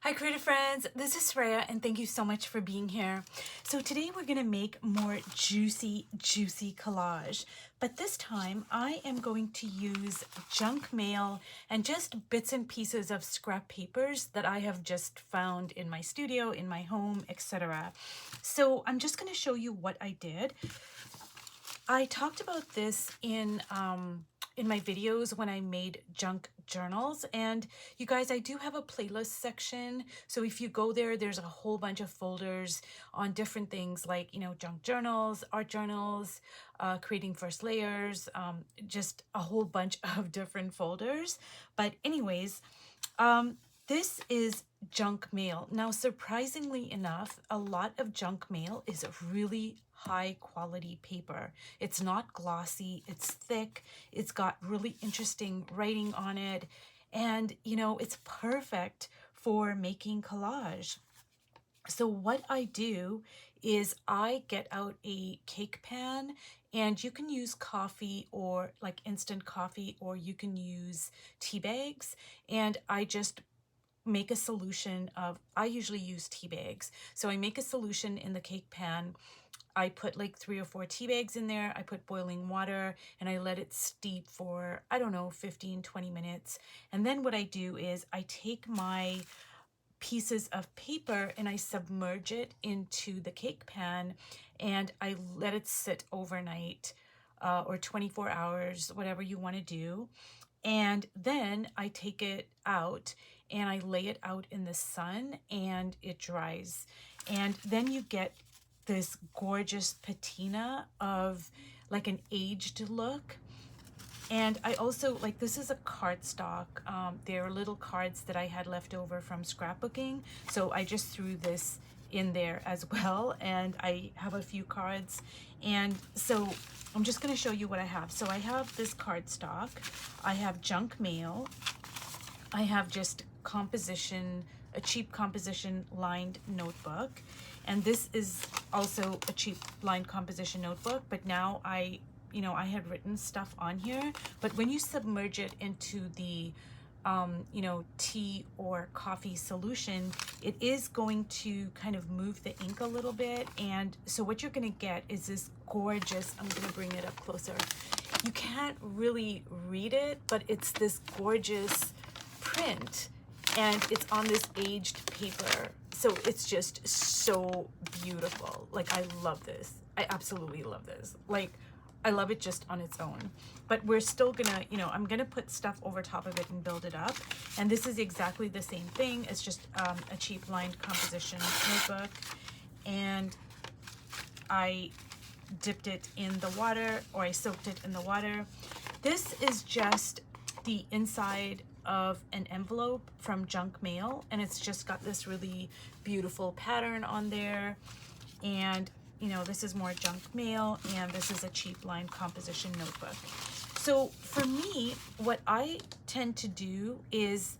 Hi creative friends, this is Freya and thank you so much for being here. So today we're going to make more juicy collage, but this time I am going to use junk mail and just bits and pieces of scrap papers that I have just found in my studio, in my home, etc. So I'm just going to show you what I did. I talked about this in my videos when I made junk journals, and you guys, I do have a playlist section, so if you go there, there's a whole bunch of folders on different things like, you know, junk journals, art journals, creating first layers, just a whole bunch of different folders. But anyways, this is junk mail. Now, surprisingly enough, a lot of junk mail is really high quality paper. It's not glossy, it's thick, it's got really interesting writing on it, and you know, it's perfect for making collage. So what I do is I get out a cake pan, and you can use coffee or like instant coffee, or you can use tea bags, and I just make a solution of, I usually use tea bags. So I make a solution in the cake pan. I put like 3 or 4 tea bags in there. I put boiling water and I let it steep for, I don't know, 15-20 minutes. And then what I do is I take my pieces of paper and I submerge it into the cake pan and I let it sit overnight, or 24 hours, whatever you want to do. And then I take it out and I lay it out in the sun and it dries. And then you get this gorgeous patina of like an aged look. And I also, like, this is a cardstock. There are little cards that I had left over from scrapbooking. So I just threw this in there as well. And I have a few cards. And so I'm just going to show you what I have. So I have this cardstock. I have junk mail. I have just composition, a cheap composition lined notebook. And this is also a cheap lined composition notebook, but now I had written stuff on here, but when you submerge it into the tea or coffee solution, it is going to kind of move the ink a little bit. And so what you're going to get is this gorgeous, I'm going to bring it up closer. You can't really read it, but it's this gorgeous print and it's on this aged paper. So it's just so beautiful. Like, I love this. I absolutely love this. Like, I love it just on its own. But we're still gonna, I'm gonna put stuff over top of it and build it up. And this is exactly the same thing. It's just a cheap lined composition notebook. And I dipped it in the water, or I soaked it in the water. This is just the inside of an envelope from junk mail, and it's just got this really beautiful pattern on there. And this is more junk mail, and this is a cheap lined composition notebook. So for me, what I tend to do is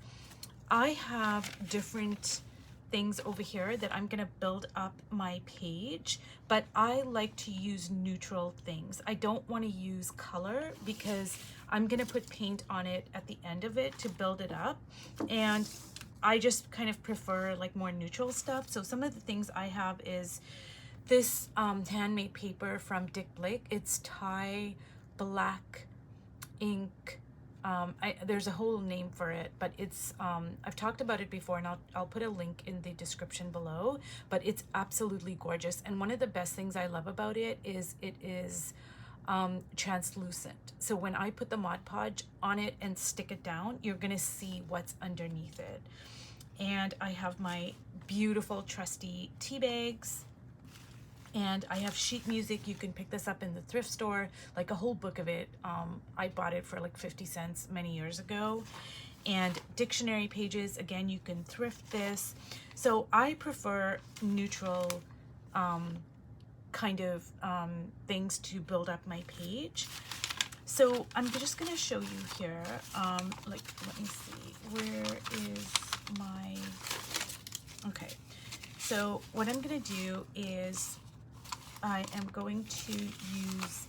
I have different things over here that I'm gonna build up my page, but I like to use neutral things. I don't want to use color because I'm gonna put paint on it at the end of it to build it up, and I just kind of prefer like more neutral stuff. So some of the things I have is this handmade paper from Dick Blake. It's Thai black ink. There's a whole name for it, but it's I've talked about it before, and I'll put a link in the description below, but it's absolutely gorgeous. And one of the best things I love about it is translucent. So when I put the Mod Podge on it and stick it down, you're gonna see what's underneath it. And I have my beautiful trusty tea bags. And I have sheet music. You can pick this up in the thrift store, like a whole book of it. I bought it for like 50 cents many years ago. And dictionary pages, again, you can thrift this. So I prefer neutral kind of things to build up my page. So I'm just gonna show you here, like, let me see, where is my, okay. So what I'm gonna do is I am going to use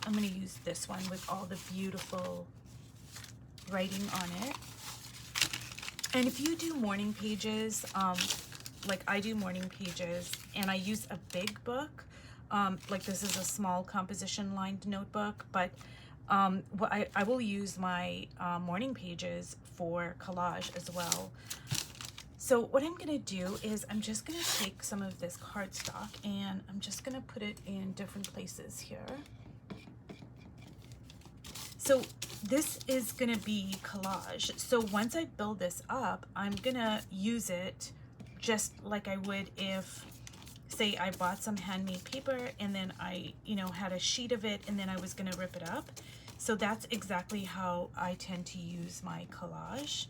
I'm going to use this one with all the beautiful writing on it. And if you do morning pages, like I do morning pages, and I use a big book, like this is a small composition lined notebook, but I will use my morning pages for collage as well. So what I'm gonna do is I'm just gonna take some of this cardstock and I'm just gonna put it in different places here. So this is gonna be collage. So once I build this up, I'm gonna use it just like I would if, say, I bought some handmade paper and then I, had a sheet of it and then I was gonna rip it up. So that's exactly how I tend to use my collage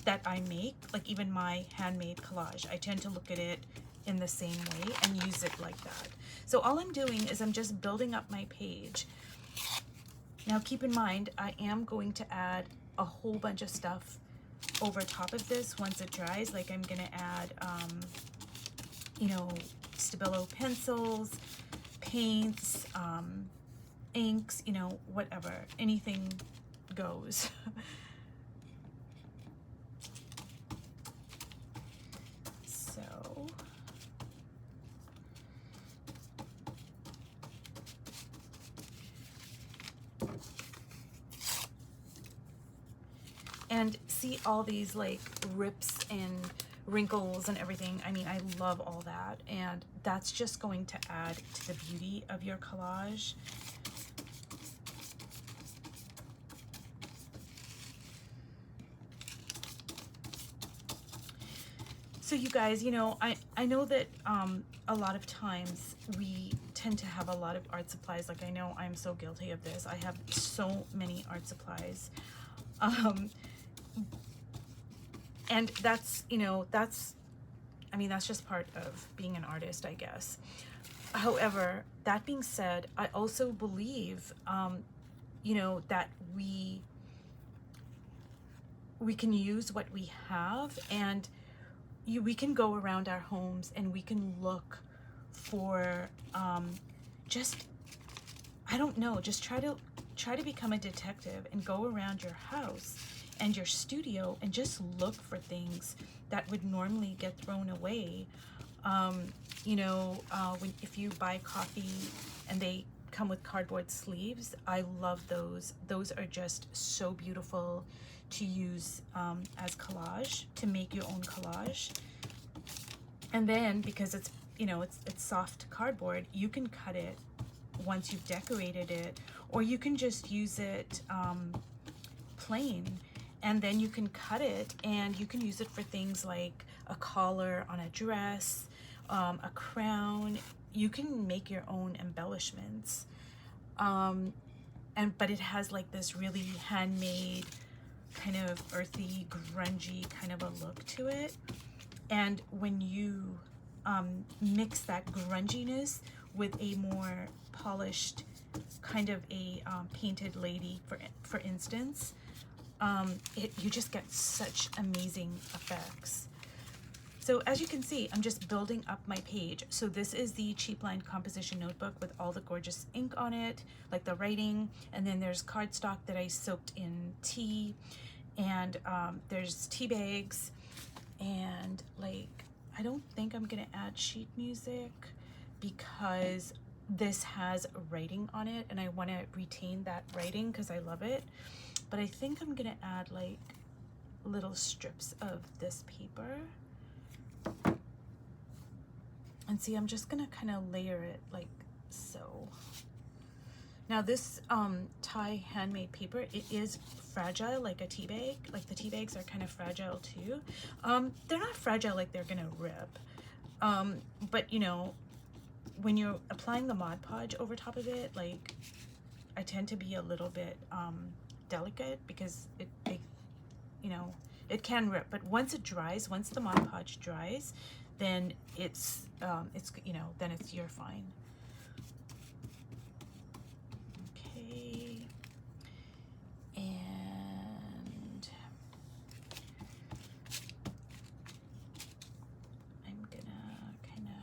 that I make, like even my handmade collage. I tend to look at it in the same way and use it like that. So all I'm doing is I'm just building up my page. Now keep in mind, I am going to add a whole bunch of stuff over top of this once it dries. Like I'm gonna add, Stabilo pencils, paints, inks, whatever, anything goes. So and see all these like rips and wrinkles and everything. I mean, I love all that, and that's just going to add to the beauty of your collage. So you guys, I know that a lot of times we tend to have a lot of art supplies. Like I know I'm so guilty of this. I have so many art supplies. And that's, that's just part of being an artist, I guess. However, that being said, I also believe, that we can use what we have, and we can go around our homes and we can look for just, I don't know, just try to become a detective and go around your house and your studio and just look for things that would normally get thrown away. If you buy coffee and they come with cardboard sleeves, I love those. Those are just so beautiful to use as collage, to make your own collage. And then because it's soft cardboard, you can cut it once you've decorated it, or you can just use it plain, and then you can cut it and you can use it for things like a collar on a dress, a crown. You can make your own embellishments, but it has like this really handmade, kind of earthy, grungy kind of a look to it. And when you mix that grunginess with a more polished, kind of a painted lady, for instance, you just get such amazing effects. So as you can see, I'm just building up my page. So this is the cheap lined composition notebook with all the gorgeous ink on it, like the writing, and then there's cardstock that I soaked in tea, and there's tea bags, and like, I don't think I'm gonna add sheet music because this has writing on it and I want to retain that writing because I love it. But I think I'm gonna add like little strips of this paper. And see, I'm just gonna kind of layer it like so. Now this Thai handmade paper, it is fragile like a tea bag. Like the tea bags are kind of fragile too. They're not fragile like they're gonna rip. But when you're applying the Mod Podge over top of it, like I tend to be a little bit delicate because it can rip. But once it dries, once the Mod Podge dries, then you're fine. Okay, and I'm gonna kind of,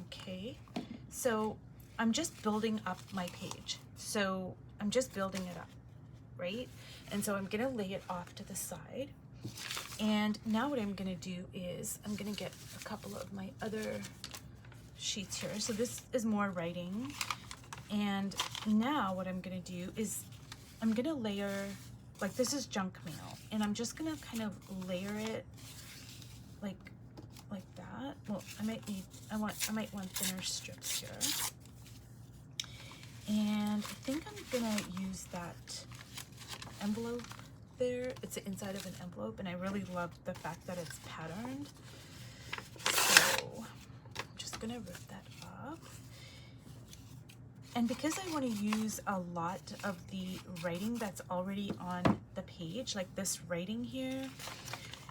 okay, so I'm just building up my page. So I'm just building it up, right? And so I'm gonna lay it off to the side. And now what I'm gonna do is I'm gonna get a couple of my other sheets here. So this is more writing. And now what I'm gonna do is I'm gonna layer, like this is junk mail, and I'm just gonna kind of layer it like that. Well, I might want thinner strips here. And I think I'm gonna use that envelope there. It's the inside of an envelope, and I really love the fact that it's patterned. So I'm just gonna rip that up. And because I want to use a lot of the writing that's already on the page, like this writing here,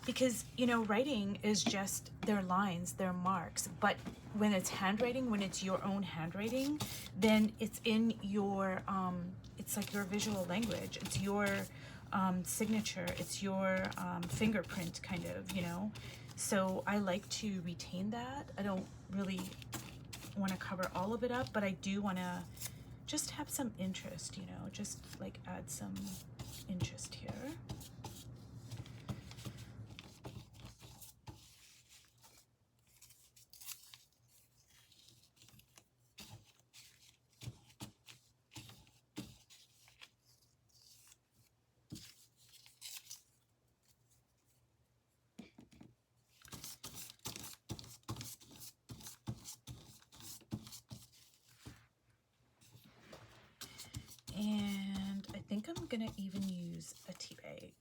because, you know, writing is just their lines, their marks, but when it's handwriting, when it's your own handwriting, then it's in your, it's like your visual language, it's your signature, it's your fingerprint kind of, you know. So I like to retain that. I don't really want to cover all of it up, but I do want to just have some interest, you know, just like add some interest here. And I think I'm gonna even use a tea bag.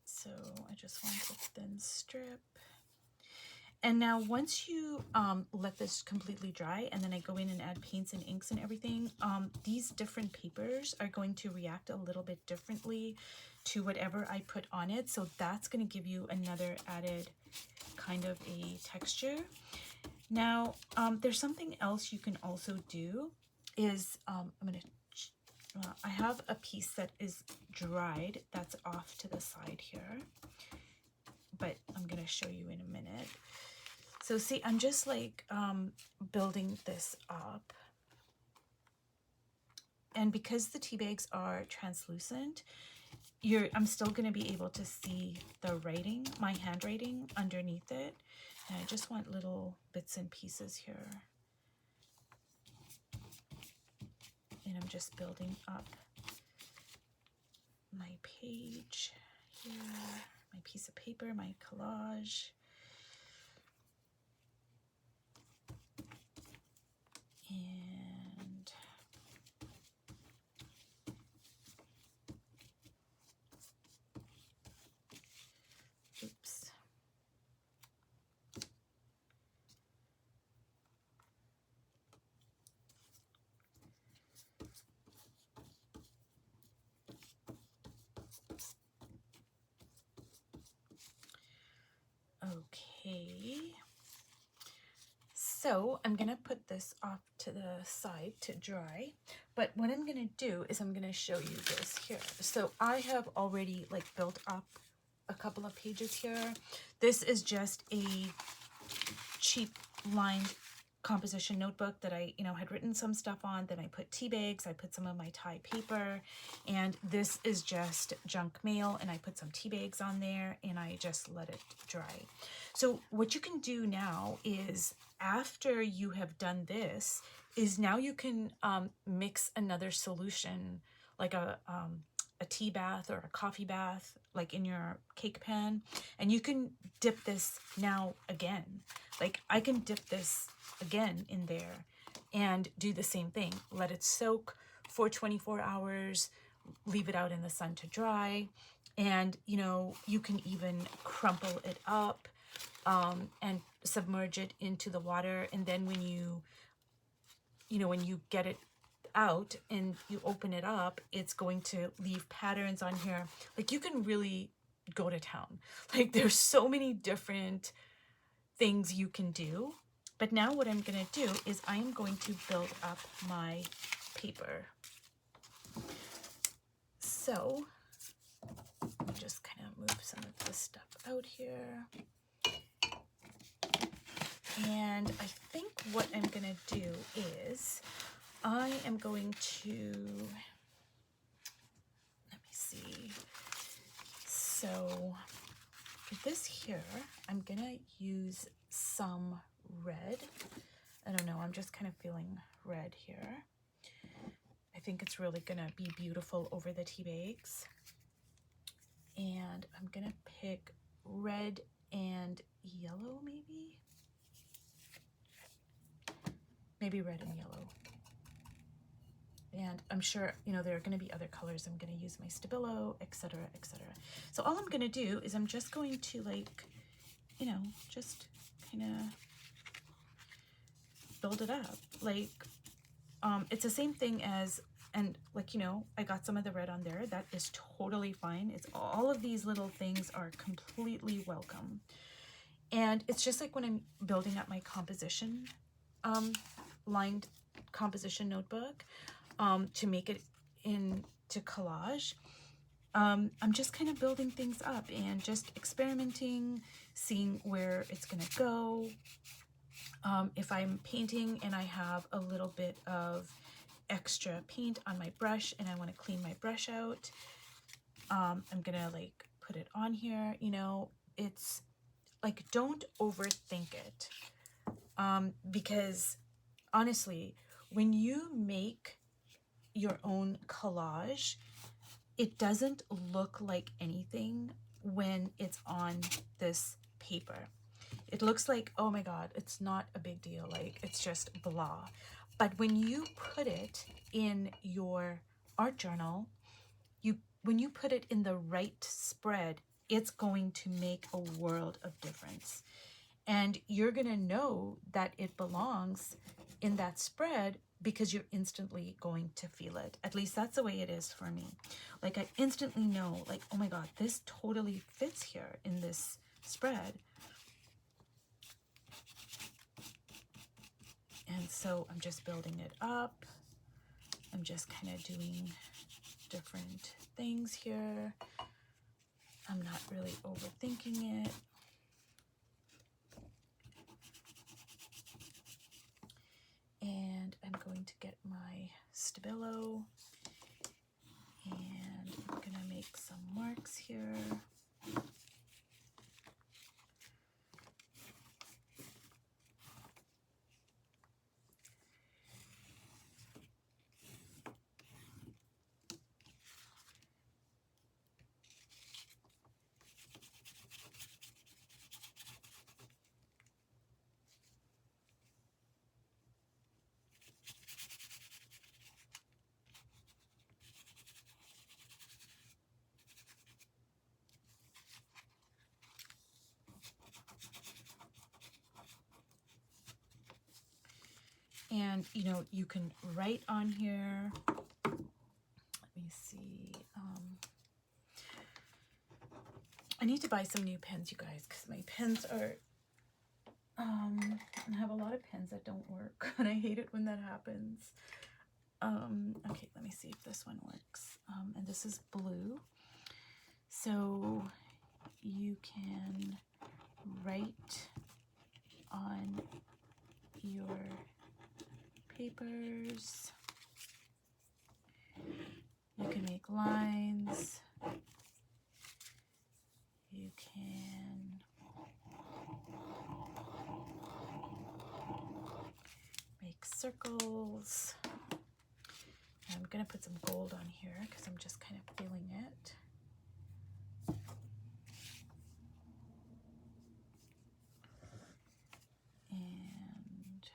So I just want a thin strip. And now once you let this completely dry, and then I go in and add paints and inks and everything, these different papers are going to react a little bit differently to whatever I put on it. So that's going to give you another added kind of a texture. Now, there's something else you can also do is, I have a piece that is dried that's off to the side here, but I'm going to show you in a minute. So see, I'm just like building this up. And because the tea bags are translucent, I'm still going to be able to see the writing, my handwriting underneath it. And I just want little bits and pieces here. And I'm just building up my page here, my piece of paper, my collage. And oops. Okay. So I'm gonna put this off to the side to dry, but what I'm gonna do is I'm gonna show you this here. So I have already like built up a couple of pages here. This is just a cheap lined composition notebook that I, had written some stuff on. Then I put tea bags, I put some of my Thai paper, and this is just junk mail, and I put some tea bags on there, and I just let it dry. So what you can do now is, after you have done this, is now you can mix another solution, like a tea bath or a coffee bath, like in your cake pan, and you can dip this now again. Like I can dip this again in there and do the same thing. Let it soak for 24 hours, leave it out in the sun to dry, and you can even crumple it up and submerge it into the water, and then when you get it out and you open it up, it's going to leave patterns on here. Like you can really go to town. Like there's so many different things you can do. But now what I'm going to do is I am going to build up my paper. So let me just kind of move some of this stuff out here. And I think what I'm gonna do is I am going to, let me see. So for this here, I'm gonna use some red. I don't know, I'm just kind of feeling red here. I think it's really gonna be beautiful over the tea bags. And I'm gonna pick red and yellow, maybe red and yellow. And I'm sure, you know, there are going to be other colors. I'm going to use my Stabilo, etc., etc. So all I'm going to do is I'm just going to, like, you know, just kind of build it up. Like, it's the same thing as, and like, you know, I got some of the red on there. That is totally fine. It's all of these little things are completely welcome. And it's just like when I'm building up my composition, lined composition notebook, to make it into collage. I'm just kind of building things up and just experimenting, seeing where it's gonna go. If I'm painting and I have a little bit of extra paint on my brush and I want to clean my brush out, I'm gonna like put it on here. You know, it's like, don't overthink it, because honestly, when you make your own collage, it doesn't look like anything when it's on this paper. It looks like, oh my God, it's not a big deal. Like, it's just blah. But when you put it in your art journal, when you put it in the right spread, it's going to make a world of difference. And you're going to know that it belongs in that spread because you're instantly going to feel it. At least that's the way it is for me. Like, I instantly know, like, oh my God, this totally fits here in this spread. And so I'm just building it up. I'm just kind of doing different things here. I'm not really overthinking it. And I'm going to get my Stabilo and I'm gonna make some marks here. And, you know, you can write on here. Let me see. I need to buy some new pens, you guys, because my pens are, I have a lot of pens that don't work, and I hate it when that happens. Okay, let me see if this one works. And this is blue. So you can write on your papers. You can make lines. You can make circles. I'm going to put some gold on here because I'm just kind of feeling it. And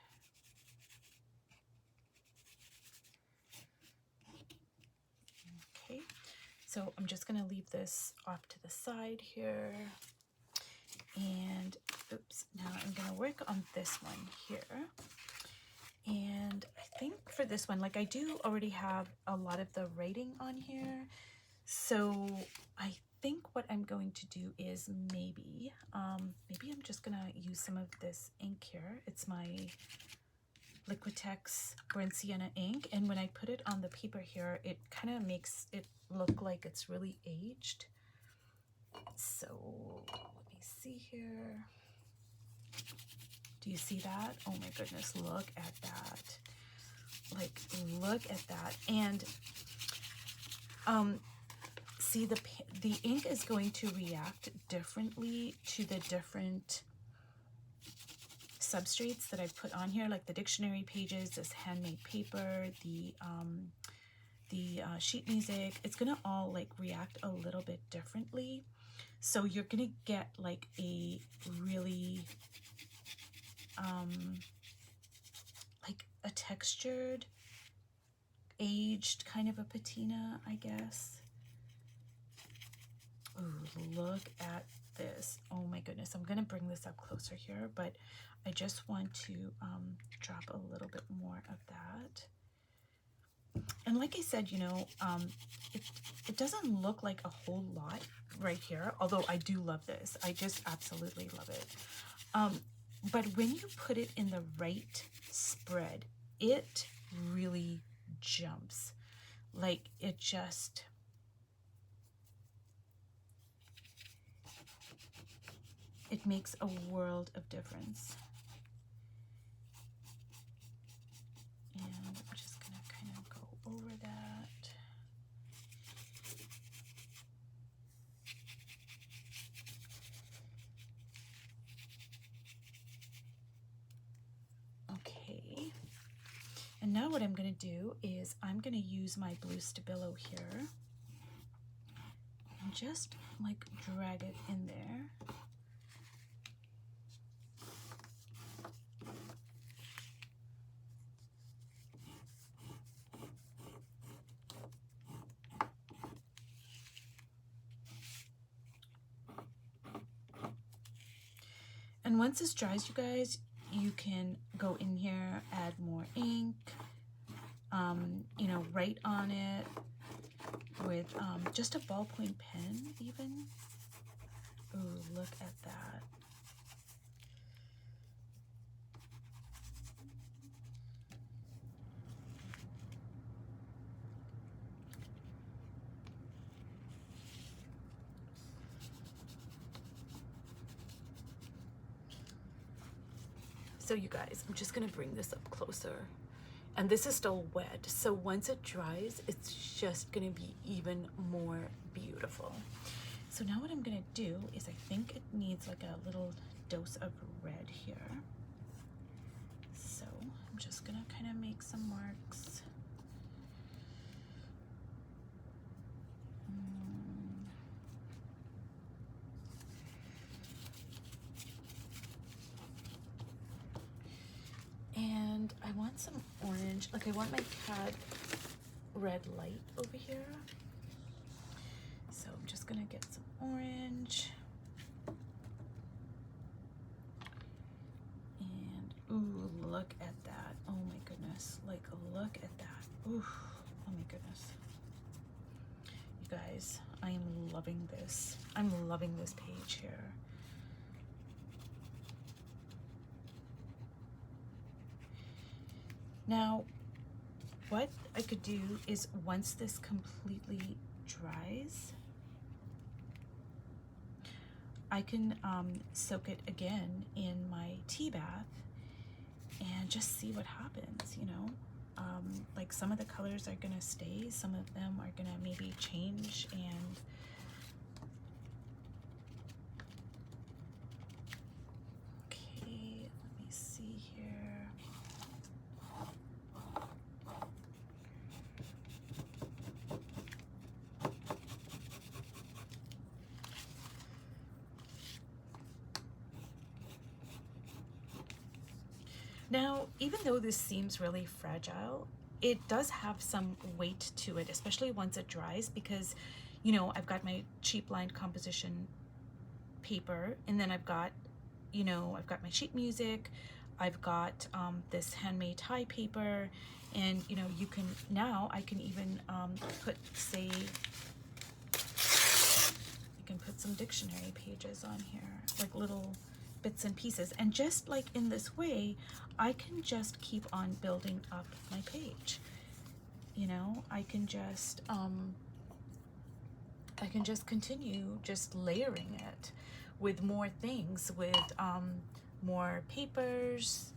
okay, so I'm just going to leave this off to the side here. And oops, now I'm going to work on this one here. And I think for this one, like, I do already have a lot of the writing on here. So I think what I'm going to do is maybe I'm just going to use some of this ink here. It's my Liquitex Burnt Sienna ink. And when I put it on the paper here, it kind of makes it look like it's really aged. So let me see here. Do you see that? Oh my goodness, look at that. Like, look at that. And see, the ink is going to react differently to the different substrates that I put on here, like the dictionary pages, this handmade paper, the sheet music. It's gonna all like react a little bit differently. So you're gonna get like a really like a textured, aged kind of a patina, I guess. Ooh, look at this. Oh my goodness. I'm gonna bring this up closer here, but I just want to drop a little bit more of that. And like I said, you know, it doesn't look like a whole lot right here, although I do love this. I just absolutely love it. But when you put it in the right spread, it really jumps. Like it just... it makes a world of difference. And I'm just gonna kind of go over that. Okay. And now what I'm gonna do is I'm gonna use my blue Stabilo here and just like drag it in there. And once this dries, you guys, you can go in here, add more ink, you know, write on it with just a ballpoint pen even. Ooh, look at that. So you guys, I'm just gonna bring this up closer. And this is still wet, so once it dries, it's just gonna be even more beautiful. So now what I'm gonna do is I think it needs like a little dose of red here. So I'm just gonna kind of make some marks. And I want some orange, like I want my cad red light over here. So I'm just gonna get some orange. And ooh, look at that. Oh my goodness, like look at that. Ooh, oh my goodness. You guys, I am loving this. I'm loving this page here. Now, what I could do is once this completely dries, I can soak it again in my tea bath and just see what happens, you know? Like some of the colors are gonna stay, some of them are gonna maybe change, and okay, let me see here. Now, even though this seems really fragile, it does have some weight to it, especially once it dries, because, you know, I've got my cheap lined composition paper, and then I've got, you know, I've got my sheet music, I've got this handmade tie paper, and, you know, you can, now I can even put, say, I can put some dictionary pages on here, like little bits and pieces, and just like in this way I can just keep on building up my page. You know, I can just continue just layering it with more things, with more papers.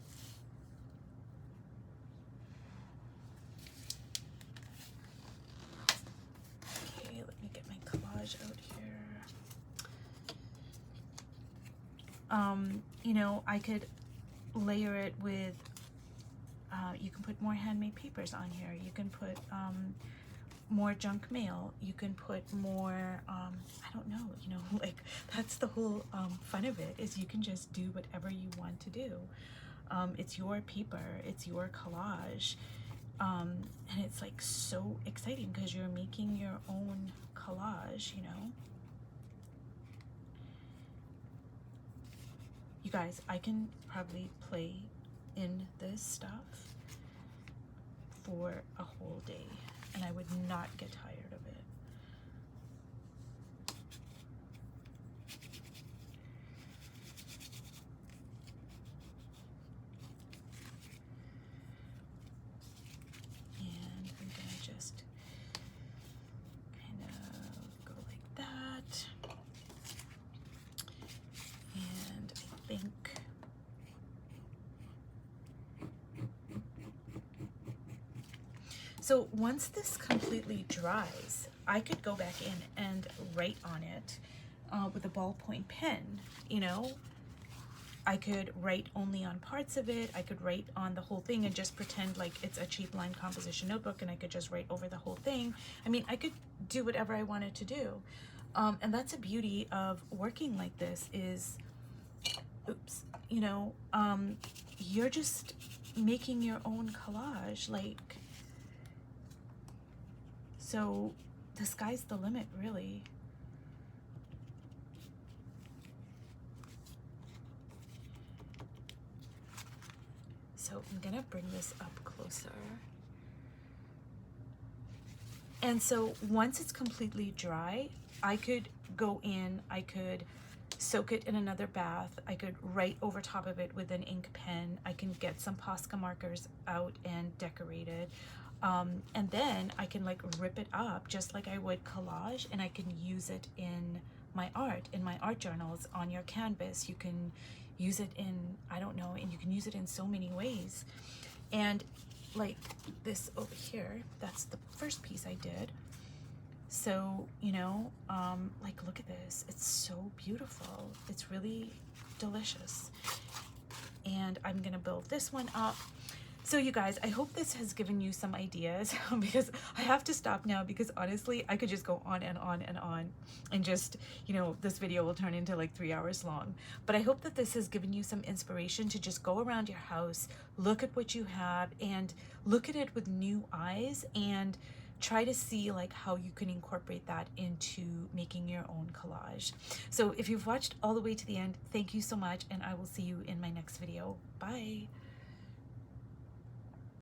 Okay, let me get my collage out here. You know, I could layer it with, you can put more handmade papers on here. You can put more junk mail. You can put more, I don't know, you know, like that's the whole fun of it, is you can just do whatever you want to do. It's your paper, it's your collage. And it's like so exciting because you're making your own collage, you know. You guys, I can probably play in this stuff for a whole day and I would not get tired of it. And I'm gonna just kind of go like that. And I think so once this completely dries, I could go back in and write on it with a ballpoint pen, you know. I could write only on parts of it. I could write on the whole thing and just pretend like it's a cheap line composition notebook and I could just write over the whole thing. I mean, I could do whatever I wanted to do. And that's a beauty of working like this is, oops, you know, you're just making your own collage, like, so the sky's the limit, really. So I'm gonna bring this up closer. And so once it's completely dry, I could go in, I could soak it in another bath, I could write over top of it with an ink pen, I can get some Posca markers out and decorate it. And then I can like rip it up just like I would collage, and I can use it in my art journals, on your canvas. You can use it in, I don't know, and you can use it in so many ways. And like this over here, that's the first piece I did. So, you know, like look at this, it's so beautiful. It's really delicious. And I'm gonna build this one up. So you guys, I hope this has given you some ideas because I have to stop now because honestly, I could just go on and on and on and just, you know, this video will turn into like 3 hours long. But I hope that this has given you some inspiration to just go around your house, look at what you have and look at it with new eyes and try to see like how you can incorporate that into making your own collage. So if you've watched all the way to the end, thank you so much and I will see you in my next video. Bye.